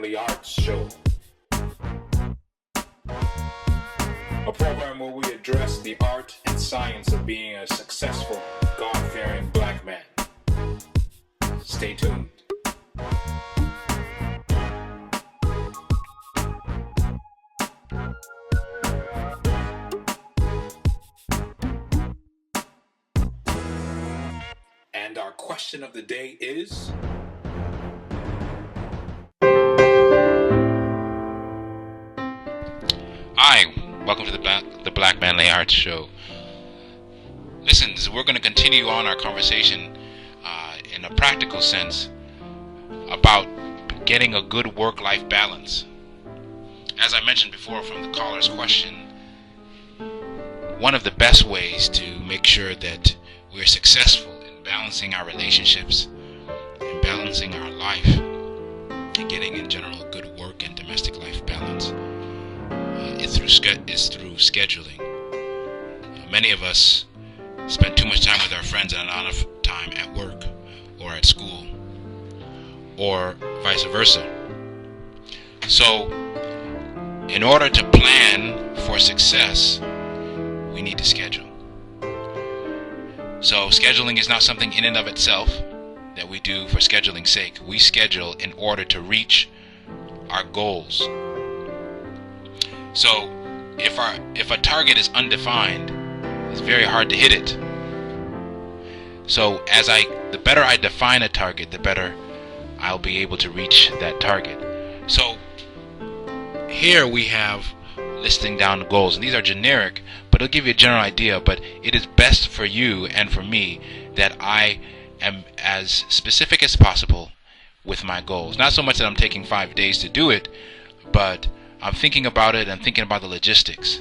Manly Arts Show, a program where we address the art and science of being a successful, God-fearing black man. Stay tuned. And our question of the day is... Hi, welcome to the Black Manly Arts Show. Listen, we're going to continue on our conversation in a practical sense about getting a good work-life balance. As I mentioned before from the caller's question, one of the best ways to make sure that we're successful in balancing our relationships, in balancing our life, and getting in general good work and domestic life balance is through scheduling. Many of us spend too much time with our friends and not enough time at work or at school, or vice versa. So, in order to plan for success, we need to schedule. So, scheduling is not something in and of itself that we do for scheduling's sake. We schedule in order to reach our goals. So, if a target is undefined, it's very hard to hit it. So, the better I define a target, the better I'll be able to reach that target. So, here we have listing down goals, and these are generic, but it'll give you a general idea. But it is best for you and for me that I am as specific as possible with my goals. Not so much that I'm taking 5 days to do it, but I'm thinking about it and thinking about the logistics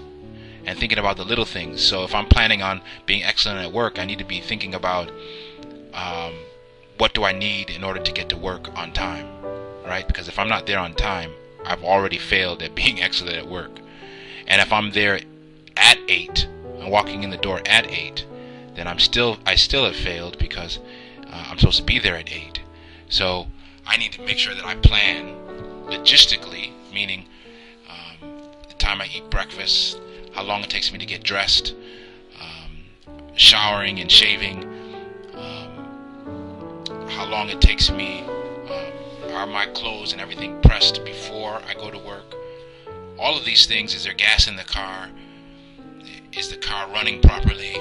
and thinking about the little things. So if I'm planning on being excellent at work, I need to be thinking about what do I need in order to get to work on time, right? Because if I'm not there on time, I've already failed at being excellent at work. And if I'm there at 8, I'm walking in the door at 8, then I still have failed because I'm supposed to be there at 8. So I need to make sure that I plan logistically, meaning the time I eat breakfast, how long it takes me to get dressed, showering and shaving, how long it takes me, are my clothes and everything pressed before I go to work. All of these things, is there gas in the car? Is the car running properly?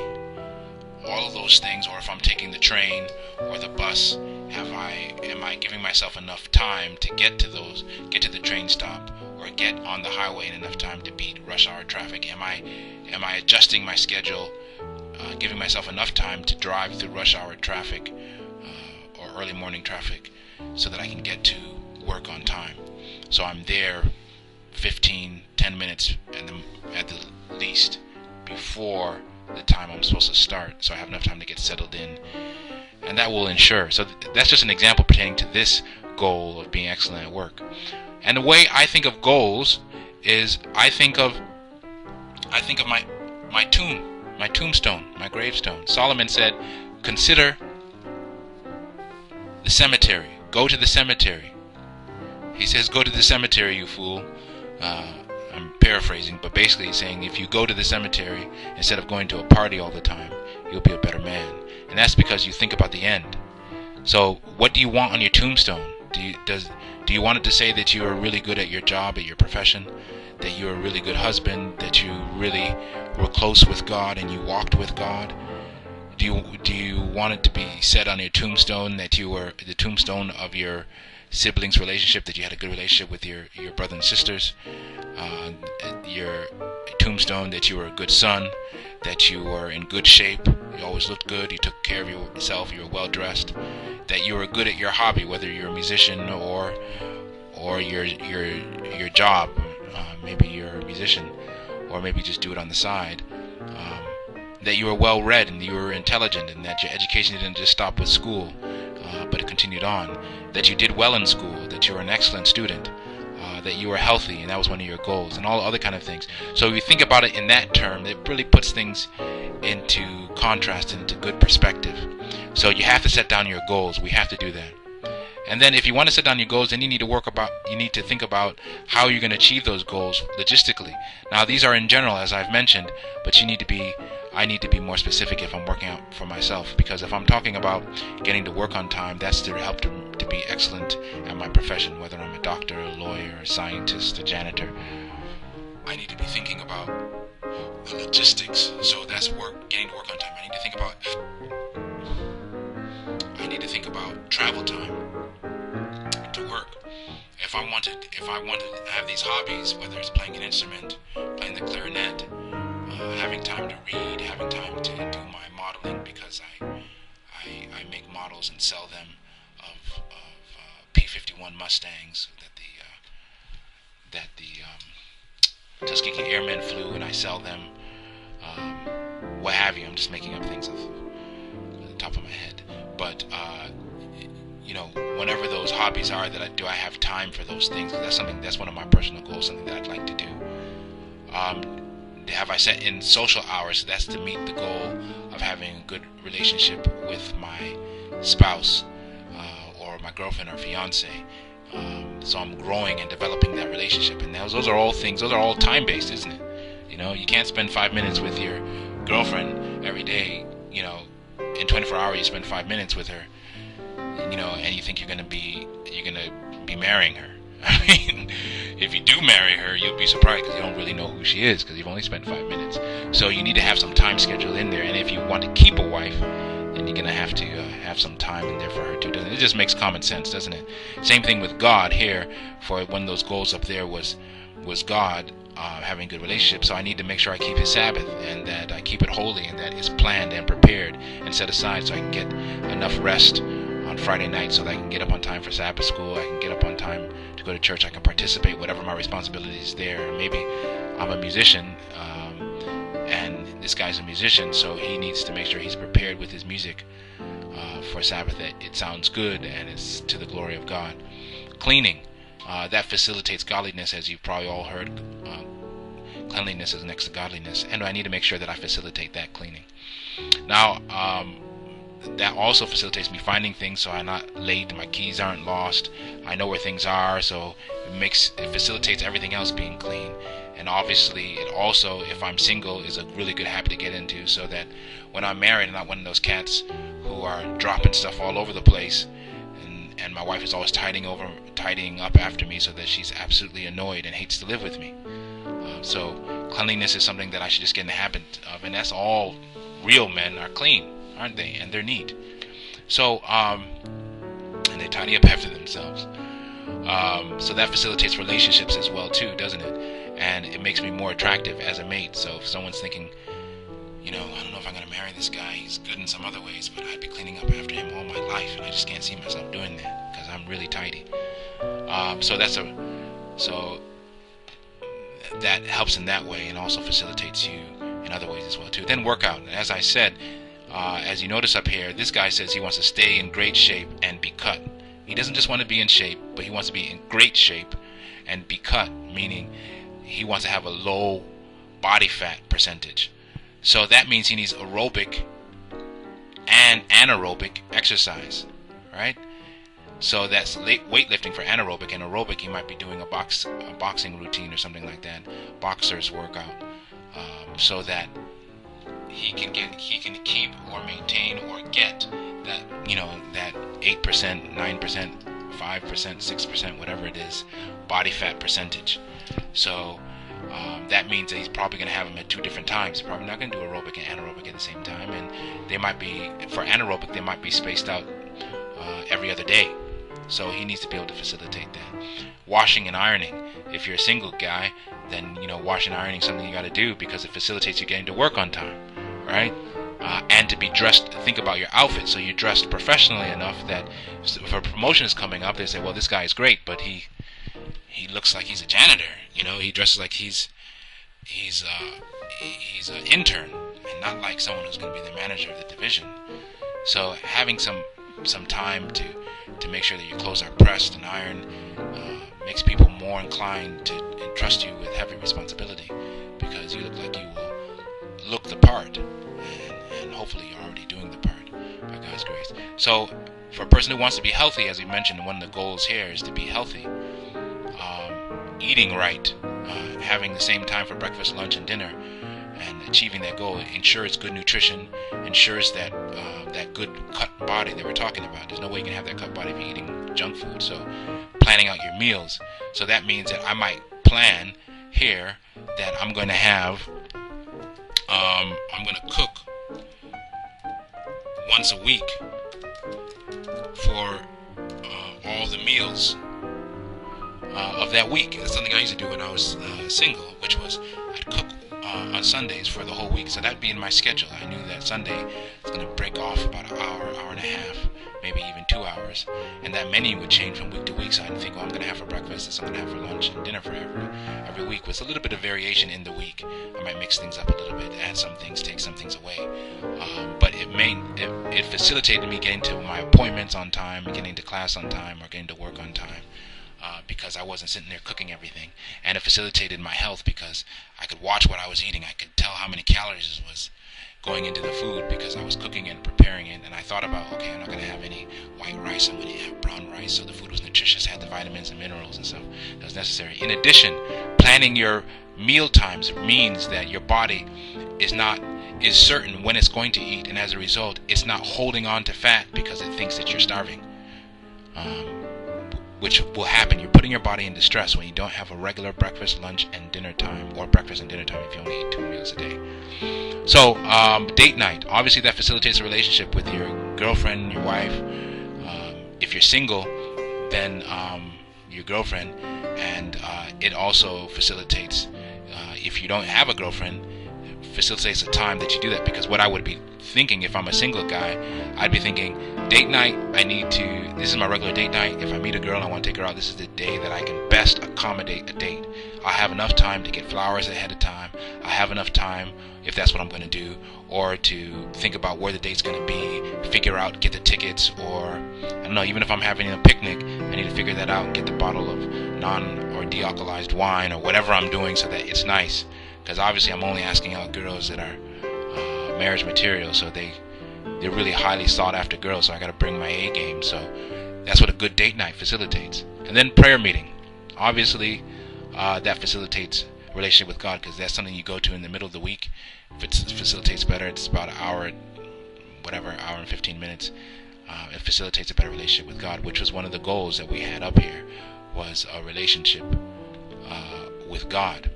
All of those things, or if I'm taking the train or the bus, am I giving myself enough time to get to the train stop or get on the highway in enough time to beat rush hour traffic? Am I adjusting my schedule, giving myself enough time to drive through rush hour traffic or early morning traffic so that I can get to work on time? So I'm there 10 minutes at the least before the time I'm supposed to start, so I have enough time to get settled in, and that will ensure. So that's just an example pertaining to this goal of being excellent at work. And the way I think of goals is I think of my tombstone, my gravestone. Solomon said, "Consider the cemetery. Go to the cemetery." He says, "Go to the cemetery, you fool." I'm paraphrasing, but basically he's saying if you go to the cemetery instead of going to a party all the time, you'll be a better man. And that's because you think about the end. So what do you want on your tombstone? Do you want it to say that you are really good at your job, at your profession, that you're a really good husband, that you really were close with God and you walked with God? Do you want it to be said on your tombstone that you were the tombstone of your siblings' relationship, that you had a good relationship with your brothers and sisters, your tombstone that you were a good son, that you were in good shape, you always looked good, you took care of yourself, you were well dressed, that you were good at your hobby, whether you're a musician or your job, maybe you're a musician, or maybe just do it on the side, that you were well read and you were intelligent, and that your education didn't just stop with school, but it continued on, that you did well in school, that you were an excellent student, that you were healthy, and that was one of your goals, and all other kind of things. So if you think about it in that term, it really puts things into contrast and into good perspective. So you have to set down your goals. We have to do that. And then if you want to set down your goals, then you need to think about how you're going to achieve those goals logistically. Now, these are in general, as I've mentioned, but I need to be more specific if I'm working out for myself, because if I'm talking about getting to work on time, that's to help to be excellent at my profession, whether I'm a doctor, a lawyer, a scientist, a janitor. I need to be thinking about the logistics. So that's getting to work on time. I need to think about travel time to work. If I wanted to have these hobbies, whether it's playing an instrument, playing the clarinet, having time to read, having time to do my modeling, because I make models and sell them of P-51 Mustangs that the Tuskegee Airmen flew, and I sell them, what have you. I'm just making up things off the top of my head, but whenever those hobbies are, I have time for those things? That's one of my personal goals, something that I'd like to do. Have I set in social hours? That's to meet the goal of having a good relationship with my spouse, or my girlfriend or fiance. So I'm growing and developing that relationship, and those are all time-based, isn't it? You can't spend 5 minutes with your girlfriend every day. In 24 hours you spend 5 minutes with her, and you think you're gonna be marrying her. I mean, if you do marry her, you'll be surprised, because you don't really know who she is, because you've only spent 5 minutes. So you need to have some time scheduled in there, and if you want to keep a wife, then you're gonna have to have some time in there for her too. It just makes common sense, doesn't it? Same thing with God here. For one of those goals up there was God having a good relationship. So I need to make sure I keep His Sabbath, and that I keep it holy, and that it's planned and prepared and set aside, so I can get enough rest on Friday night, so that I can get up on time for Sabbath school. I can get up on time to go to church. I can participate, whatever my responsibility is there. Maybe I'm a musician, and this guy's a musician, so he needs to make sure he's prepared with his music for Sabbath, that it sounds good and it's to the glory of God. Cleaning, that facilitates godliness, as you've probably all heard. Cleanliness is next to godliness, and I need to make sure that I facilitate that cleaning. Now, that also facilitates me finding things, so I'm not late, my keys aren't lost, I know where things are, so it facilitates everything else being clean. And obviously it also, if I'm single, is a really good habit to get into, so that when I'm married, I'm not one of those cats who are dropping stuff all over the place, and my wife is always tidying up after me, so that she's absolutely annoyed and hates to live with me. So cleanliness is something that I should just get in the habit of, and that's all real men are clean, aren't they? And they're neat. So and they tidy up after themselves. So that facilitates relationships as well too, doesn't it? And it makes me more attractive as a mate. So if someone's thinking, I don't know if I'm going to marry this guy, he's good in some other ways, but I'd be cleaning up after him all my life, and I just can't see myself doing that, because I'm really tidy. So that helps in that way, and also facilitates you in other ways as well too. Then workout. As I said, as you notice up here, this guy says he wants to stay in great shape and be cut. He doesn't just want to be in shape, but he wants to be in great shape and be cut, meaning he wants to have a low body fat percentage. So that means he needs aerobic and anaerobic exercise, right? So that's weightlifting for anaerobic, and aerobic he might be doing a boxing routine or something like that, boxer's workout, so that he can keep or maintain or get that that 8%, 9%, 5%, 6%, whatever it is, body fat percentage. So that means that he's probably going to have them at two different times. He's probably not going to do aerobic and anaerobic at the same time, and they might be, for anaerobic, they might be spaced out every other day. So he needs to be able to facilitate that. Washing and ironing. If you're a single guy, then washing and ironing is something you got to do, because it facilitates you getting to work on time, right? And to be dressed. Think about your outfit. So you're dressed professionally enough that if a promotion is coming up, they say, well, this guy is great, but he looks like he's a janitor. He dresses like he's an intern, and not like someone who's going to be the manager of the division. So having some time to make sure that your clothes are pressed and ironed makes people more inclined to entrust you with heavy responsibility, because you look like you will look the part, and hopefully you're already doing the part by God's grace. So for a person who wants to be healthy, as we mentioned, one of the goals here is to be healthy. Eating right, having the same time for breakfast, lunch, and dinner, and achieving that goal ensures good nutrition, ensures that that good cut body that we're talking about. There's no way you can have that cut body if you're eating junk food. So planning out your meals. So that means that I might plan here that I'm going to have, I'm going to cook once a week for all the meals of that week. That's something I used to do when I was single, which was I'd cook on Sundays for the whole week. So that'd be in my schedule. I knew that Sunday was going to break off about an hour, hour and a half, maybe even 2 hours. And that menu would change from week to week. So I'd think, well, I'm going to have for breakfast, this I'm going to have for lunch and dinner for every week. With a little bit of variation in the week. I might mix things up a little bit, add some things, take some things away. But it facilitated me getting to my appointments on time, getting to class on time, or getting to work on time. Because I wasn't sitting there cooking everything. And it facilitated my health because I could watch what I was eating. I could tell how many calories was going into the food because I was cooking it and preparing it. And I thought about, okay, I'm not going to have any white rice. I'm going to have brown rice. So the food was nutritious, had the vitamins and minerals and stuff that was necessary. In addition, planning your meal times means that your body is certain when it's going to eat. And as a result, it's not holding on to fat because it thinks that you're starving. Which will happen. You're putting your body in distress when you don't have a regular breakfast, lunch, and dinner time, or breakfast and dinner time if you only eat 2 meals a day. So, date night. Obviously, that facilitates a relationship with your girlfriend, your wife. If you're single, then your girlfriend. And it also facilitates, if you don't have a girlfriend, facilitates the time that you do that. Because what I would be thinking if I'm a single guy, I'd be thinking, date night, this is my regular date night. If I meet a girl and I want to take her out, this is the day that I can best accommodate a date. I'll have enough time to get flowers ahead of time. I'll have enough time, if that's what I'm going to do, or to think about where the date's going to be, figure out, get the tickets, or, I don't know, even if I'm having a picnic, I need to figure that out, get the bottle of non or dealcoholized wine, or whatever I'm doing so that it's nice. Because obviously I'm only asking out girls that are marriage material, so they're really highly sought after girls, so I got to bring my A game. So that's what a good date night facilitates. And then prayer meeting, obviously that facilitates a relationship with God, because that's something you go to in the middle of the week. If it facilitates better, it's about an hour, hour and 15 minutes. It facilitates a better relationship with God, which was one of the goals that we had up here, was a relationship with God.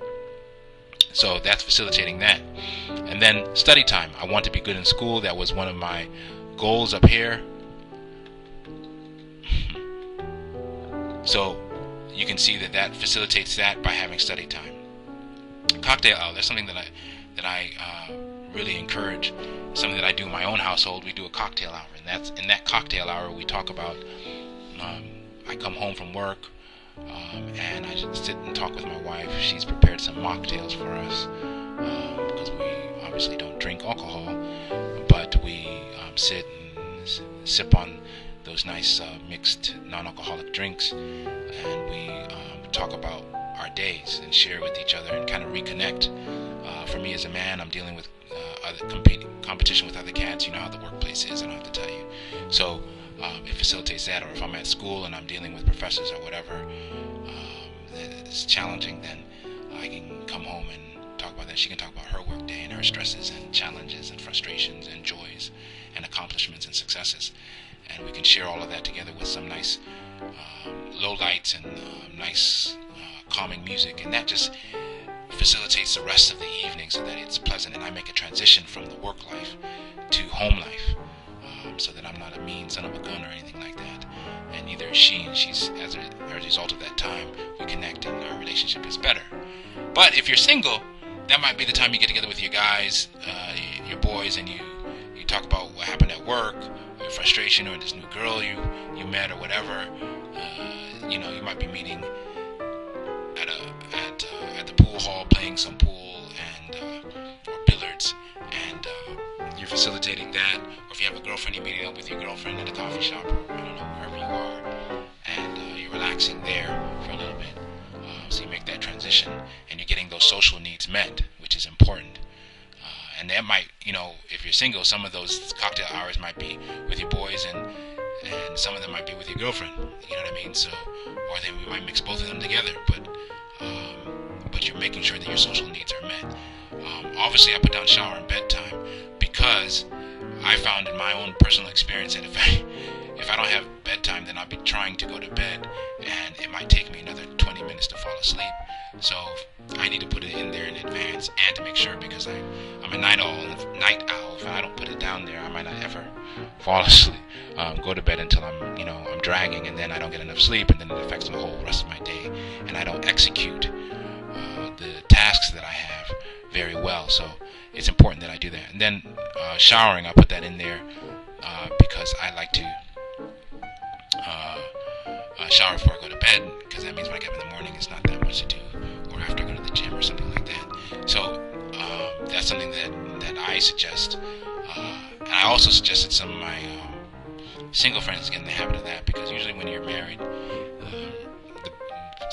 So that's facilitating that. And then study time. I want to be good in school. That was one of my goals up here. So you can see that facilitates that by having study time. Cocktail hour. That's something that I really encourage. Something that I do in my own household. We do a cocktail hour, and that's in that cocktail hour we talk about. I come home from work. And I just sit and talk with my wife. She's prepared some mocktails for us because we obviously don't drink alcohol, but we sit and sip on those nice mixed non-alcoholic drinks, and we talk about our days and share with each other and kind of reconnect. For me as a man, I'm dealing with competition with other cats. You know how the workplace is, I don't have to tell you. So it facilitates that. Or if I'm at school and I'm dealing with professors or whatever it's challenging, then I can come home and talk about that. She can talk about her work day and her stresses and challenges and frustrations and joys and accomplishments and successes, and we can share all of that together with some nice low lights and nice calming music, and that just facilitates the rest of the evening so that it's pleasant, and I make a transition from the work life to home life, so that I'm not a mean son of a gun or anything like that, and neither is she, and she's, as a result of that time, we connect and our relationship is better. But if you're single, that might be the time you get together with your guys, your boys, and you talk about what happened at work, or your frustration, or this new girl you met, or whatever. You might be meeting at the pool hall, playing some pool and or billiards, and you're facilitating that. Or if you have a girlfriend, you're meeting up with your girlfriend at a coffee shop, or I don't know, wherever you are, and you're relaxing there for a little bit. So you make that transition, and you're getting those social needs met, which is important. And that might, if you're single, some of those cocktail hours might be with your boys, and and some of them might be with your girlfriend. You know what I mean? So, or then we might mix both of them together. But you're making sure that your social needs are met. Obviously, I put down shower and bedtime because I found in my own personal experience that if I don't have bedtime, then I'll be trying to go to bed, and it might take me another 20 minutes to fall asleep. So I need to put it in there in advance, and to make sure, because I'm a night owl. If I don't put it down there, I might not ever fall asleep. Go to bed until I'm dragging, and then I don't get enough sleep, and then it affects the whole rest of my day, and I don't execute the tasks that I have very well. So it's important that I do that. And then showering, I put that in there because I like to shower before I go to bed, because that means when I get up in the morning, it's not that much to do, or after I go to the gym or something like that. So that's something that I suggest, and I also suggested some of my single friends get in the habit of that, because usually when you're married,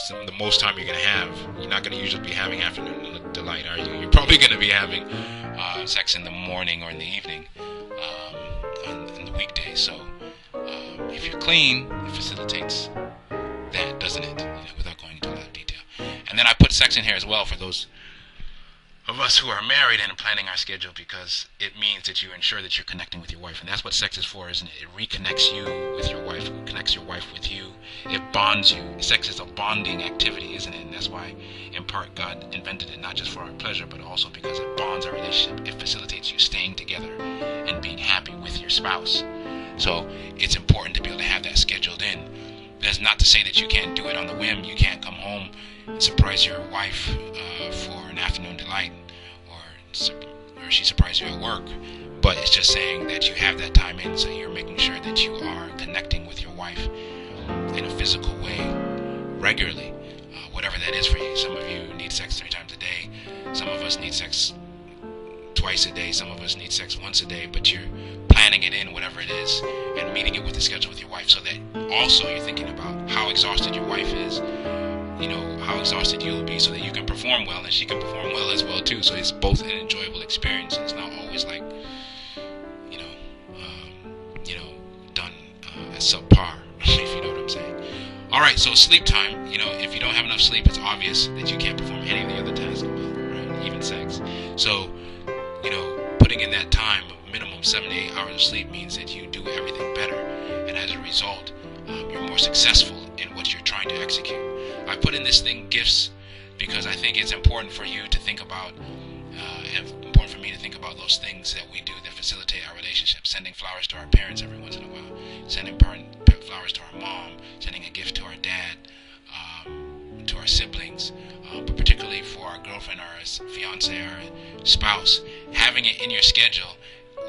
the most time you're not going to usually be having afternoon delight, are you? You're probably going to be having sex in the morning or in the evening on the weekdays. So if you're clean, it facilitates that, doesn't it? Without going into a lot of detail. And then I put sex in here as well for those of us who are married and planning our schedule, because it means that you ensure that you're connecting with your wife. And that's what sex is for, isn't it? It reconnects you with your wife, it connects your wife with you, it bonds you. Sex is a bonding activity, isn't it? And that's why, in part, God invented it, not just for our pleasure, but also because it bonds our relationship. It facilitates you staying together and being happy with your spouse. So it's important to be able to have that scheduled in. That's not to say that you can't do it on the whim. You can't come home and surprise your wife for an afternoon delight, or she surprises you at work. But it's just saying that you have that time in, so you're making sure that you are connecting with your wife in a physical way regularly, whatever that is for you. Some of you need sex 3 times a day. Some of us need sex twice a day. Some of us need sex once a day. But you're planning it in, whatever it is, and meeting it with the schedule with your wife, so that also you're thinking about how exhausted your wife is, how exhausted you'll be, so that you can perform well and she can perform well as well too. So it's both an enjoyable experience. It's not always like done at subpar, if you know what I'm saying. Alright, so sleep time. If you don't have enough sleep, it's obvious that you can't perform any of the other tasks well, right? Even sex. So putting in that time, minimum 7 to 8 hours of sleep, means that you do everything better, and as a result, you're more successful in what you're trying to execute. I put in this thing, gifts, because I think it's important for you to think about, and important for me to think about those things that we do that facilitate our relationship. Sending flowers to our parents every once in a while, sending flowers to our mom, sending a gift to our dad, to our siblings, but particularly for our girlfriend or our fiance or spouse, having it in your schedule.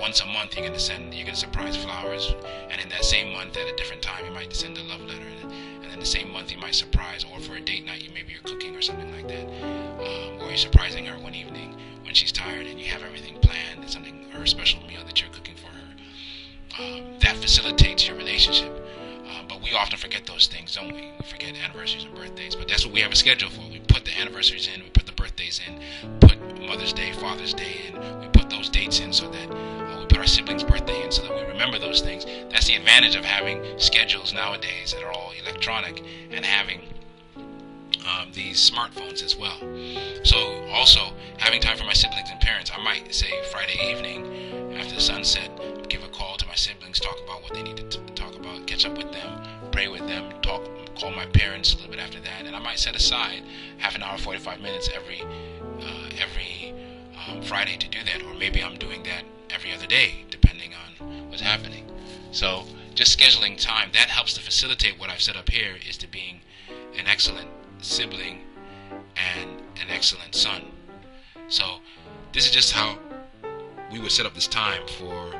Once a month you're going to surprise flowers, and in that same month at a different time you might send a love letter, and then the same month you might surprise, or for a date night maybe you're cooking or something like that, or you're surprising her one evening when she's tired and you have everything planned, and something, or a special meal that you're cooking for her. That facilitates your relationship. But we often forget those things, don't we? We forget anniversaries and birthdays, but that's what we have a schedule for. We put the anniversaries in, we put the birthdays in, put Mother's Day, Father's Day in, we put those dates in, so that we put our siblings' birthday in, so that we remember those things. That's the advantage of having schedules nowadays that are all electronic, and having these smartphones as well. So also having time for my siblings and parents. I might say Friday evening after the sunset, give a call to my siblings, talk about what they need to talk about, catch up with them, pray with them, call my parents a little bit after that, and I might set aside half an hour, 45 minutes every Friday to do that, or maybe I'm doing that every other day, depending on what's happening. So just scheduling time, that helps to facilitate what I've set up here, is to being an excellent sibling and an excellent son. So this is just how we would set up this time for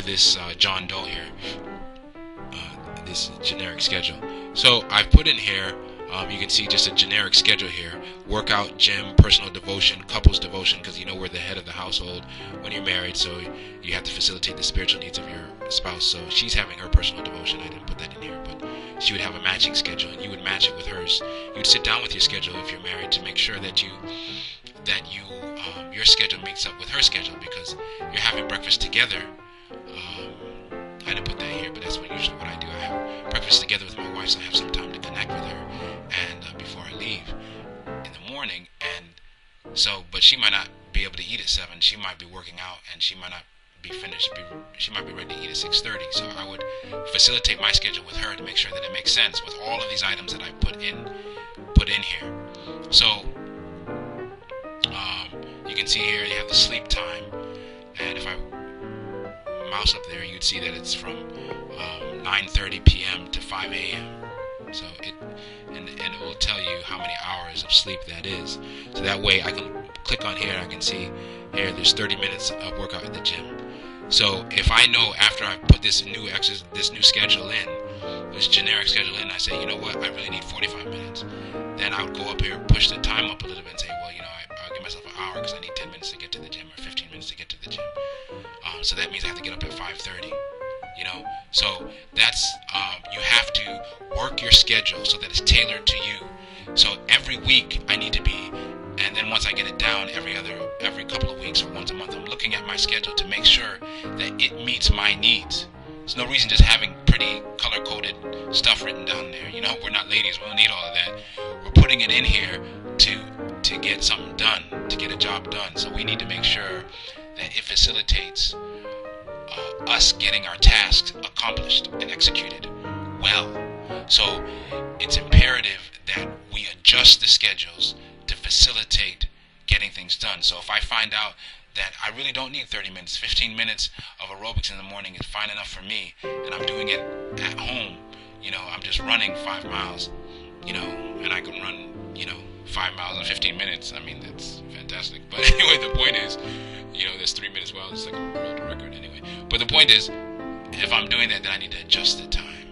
this John Doe here, this generic schedule. So I've put in here You can see just a generic schedule here: workout, gym, personal devotion, couples devotion, because we're the head of the household when you're married, so you have to facilitate the spiritual needs of your spouse. So she's having her personal devotion. I didn't put that in here, but she would have a matching schedule, and you would match it with hers. You'd sit down with your schedule if you're married to make sure that your schedule meets up with her schedule, because you're having breakfast together. I didn't put that here, but that's usually what I do. I have breakfast together with my wife, so I have some time to connect with her, and before I leave in the morning. And so, but she might not be able to eat at 7. She might be working out, and she might not be finished. She might be ready to eat at 6:30. So I would facilitate my schedule with her to make sure that it makes sense with all of these items that I put in here. So you can see here you have the sleep time, and if I mouse up there, you'd see that it's from 9:30 p.m. to 5 a.m. So it will tell you how many hours of sleep that is. So that way I can click on here and I can see here there's 30 minutes of workout at the gym. So if I know after I put this new schedule in, this generic schedule in, I say, you know what, I really need 45 minutes. Then I would go up here, push the time up a little bit, and say, well, I'll give myself an hour because I need 10 minutes to get to the gym, or 15 minutes to get to the gym. So that means I have to get up at 5:30. So that's you have to work your schedule so that it's tailored to you. So every week I need to be, and then once I get it down, every couple of weeks or once a month, I'm looking at my schedule to make sure that it meets my needs. There's no reason just having pretty color-coded stuff written down there. We're not ladies. We don't need all of that. We're putting it in here to get something done, to get a job done. So we need to make sure that it facilitates us getting our tasks accomplished and executed well. So it's imperative that we adjust the schedules to facilitate getting things done. So if I find out that I really don't need 30 minutes, 15 minutes of aerobics in the morning is fine enough for me, and I'm doing it at home, I'm just running 5 miles, and I can run, 5 miles in 15 minutes. I mean, that's fantastic. But anyway, the point is, there's 3 minutes. Well, it's like a world record anyway. But the point is, if I'm doing that, then I need to adjust the time.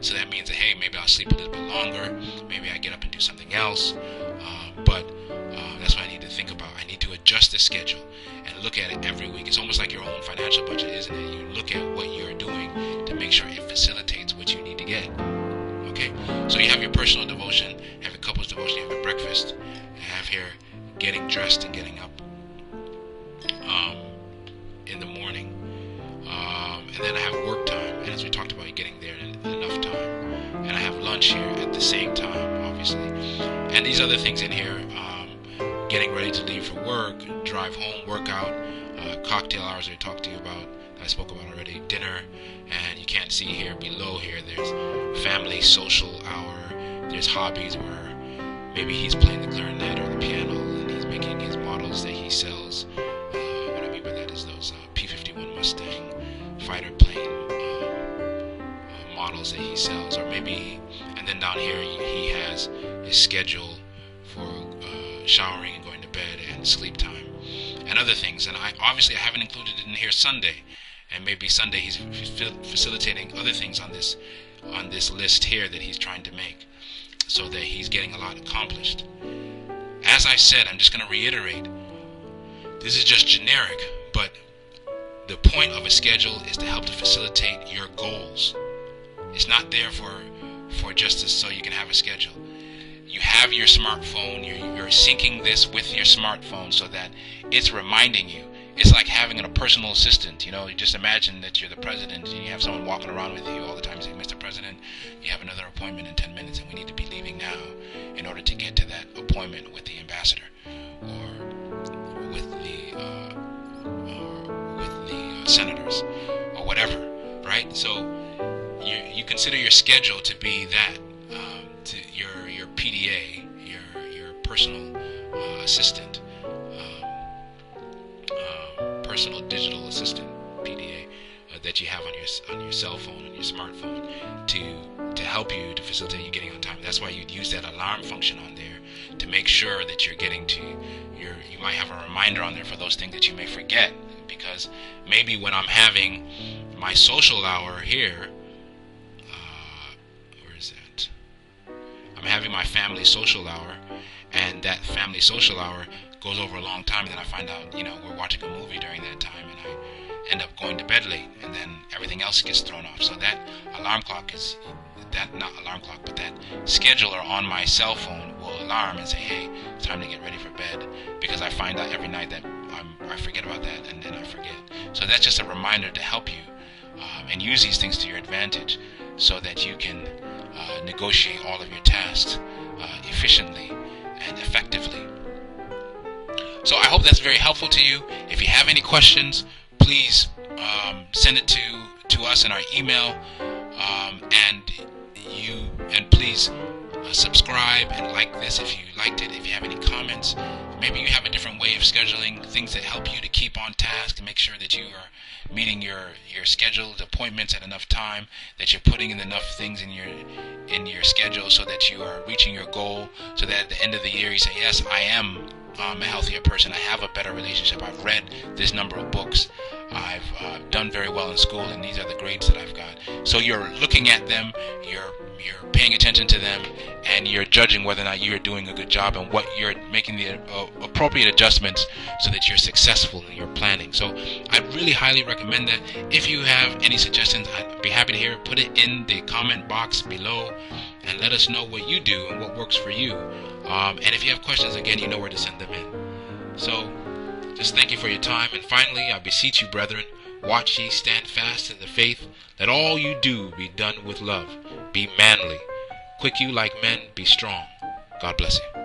So that means that, hey, maybe I'll sleep a little bit longer. Maybe I get up and do something else. But that's what I need to think about. I need to adjust the schedule and look at it every week. It's almost like your own financial budget, isn't it? You look at what you're doing to make sure it facilitates what you need to get. Okay? So you have your personal devotion, have your couples devotion, you have your breakfast, you have here getting dressed and getting up in the morning. And then I have work time, and as we talked about, getting there in enough time. And I have lunch here at the same time, obviously. And these other things in here, getting ready to leave for work, drive home, workout, cocktail hours I talked to you about, I spoke about already, dinner, and you can't see here below here, there's family social hour, there's hobbies where maybe he's playing the clarinet or the piano, and he's making his models that he sells. What I mean by that is those P-51 Mustang fighter plane models that he sells, or maybe, and then down here he has his schedule for showering and going to bed and sleep time and other things. And I haven't included in here Sunday, and maybe Sunday he's facilitating other things on this list here that he's trying to make, so that he's getting a lot accomplished. As I said, I'm just going to reiterate, this is just generic, but the point of a schedule is to help to facilitate your goals. It's not there for just so you can have a schedule. You have your smartphone, you're syncing this with your smartphone so that it's reminding you. It's like having a personal assistant. You just imagine that you're the president and you have someone walking around with you all the time saying, Mr. President, you have another appointment in 10 minutes and we need to be leaving now in order to get to that appointment with the ambassador or with the senators or whatever, right? So you consider your schedule to be that, to your PDA, your personal assistant, personal digital assistant, PDA, that you have on your cell phone, on your smartphone, to help you, to facilitate you getting on time. That's why you'd use that alarm function on there to make sure that you're getting to you might have a reminder on there for those things that you may forget, because maybe when I'm having my social hour here, where is that? I'm having my family social hour, and that family social hour goes over a long time, and then I find out, we're watching a movie during that time, and I end up going to bed late, and then everything else gets thrown off. So that alarm clock is, not alarm clock, but that scheduler on my cell phone will alarm and say, hey, it's time to get ready for bed, because I find out every night that I forget about that, and then I forget. So that's just a reminder to help you, and use these things to your advantage, so that you can negotiate all of your tasks efficiently and effectively. So I hope that's very helpful to you. If you have any questions, please send it to us in our email, and please subscribe and like this if you liked it. If you have any comments, maybe you have a different way of scheduling, things that help you to keep on task and make sure that you are meeting your scheduled appointments at enough time, that you're putting in enough things in your schedule so that you are reaching your goal, so that at the end of the year you say, yes, I am a healthier person, I have a better relationship, I've read this number of books, I've done very well in school, and these are the grades that I've got. So you're looking at them, you're paying attention to them, and you're judging whether or not you're doing a good job, and what you're making the appropriate adjustments so that you're successful in your planning. So I really highly recommend that. If you have any suggestions, I'd be happy to hear it. Put it in the comment box below and let us know what you do and what works for you. And if you have questions, again, you know where to send them in. So just thank you for your time. And finally, I beseech you, brethren, watch ye, stand fast in the faith. Let all you do be done with love. Be manly. Quick you like men, be strong. God bless you.